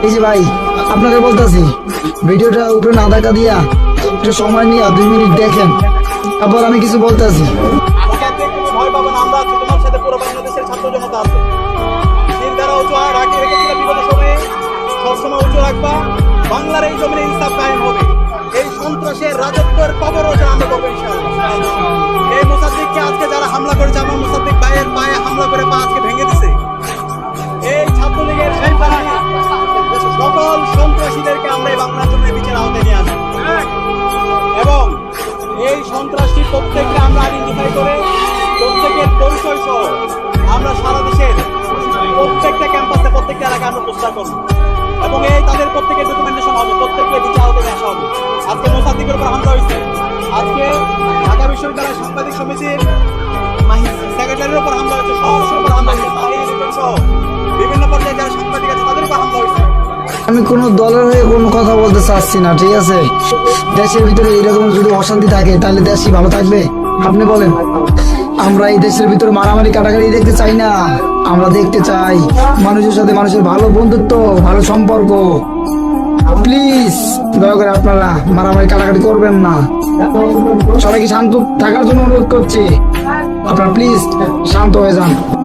এই যে ভাই, আপনাকে বলতেছি ভিডিওটা উপরে না দেখা দিয়া একটু সময় নিয়ে 2 মিনিট দেখেন, তারপর আমি কিছু বলতেছি। ভয় পাবো না, আমরা আছি তোমার সাথে। পুরো বাংলাদেশের ছাত্র জনতা আছে। দিন দ্বারা উঁচু রাখি রেখেছিল বিগত সময়ে, সবসময় উঁচু রাখবা। বাংলার এই জমিনে ইনসাফ কায়েম হবে। এই সন্ত্রাসের রাজত্বের কবরটা আমরা করবো ইনশাআল্লাহ। এই মোসাদ্দিককে আজকে যারা হামলা করেছে, আমার মোসাদ্দিক ভাইয়ের পায়ে হামলা করে পা আজকে ভেঙে দিছে। এই ছাত্রলীগের সন্ত্রাসী সকল সন্ত্রাসীদেরকে আমরা এই বাংলার জন্য বিচার আওতায় নিয়ে আসবো এবং এই সন্ত্রাসী প্রত্যেককে আমরা আইডেন্টিফাই করে প্রত্যেকের পরিচয় সহ আমরা সারা দেশের প্রত্যেকটা ক্যাম্পাসে প্রত্যেকটা এলাকায় আমরা প্রচার করবো এবং এই তাদের প্রত্যেকের ডকুমেন্টেশন হবে, প্রত্যেককে বিচার আওতায় আসা হবে। আজকে মোসাদ্দিকের উপর হামলা হয়েছে, আজকে ঢাকা বিশ্ববিদ্যালয় সাংবাদিক সমিতির সেক্রেটারির উপর হামলা হয়েছে, সদস্যের উপর হামলা হয়েছে, সহ বিভিন্ন পর্যায়ে যারা সাংবাদিক আছে তাদের উপর হামলা হয়েছে। আমি কোনো দলের হয়ে কোনো কথা বলতে চাচ্ছি না, ঠিক আছে? দেশের ভিতরে এরকম যদি অশান্তি থাকে তাহলে দেশই ভালো থাকবে? আপনি বলেন। আমরা এই দেশের ভিতরে মারামারি কাটাকাটি দেখতে চাই না, আমরা দেখতে চাই মানুষের সাথে মানুষের ভালো বন্ধুত্ব, ভালো সম্পর্ক। প্লিজ দয়া করে আপনারা মারামারি কাটাকাটি করবেন না। সবাইকে শান্ত থাকার জন্য অনুরোধ করছি, আপনারা প্লিজ শান্ত হয়ে যান।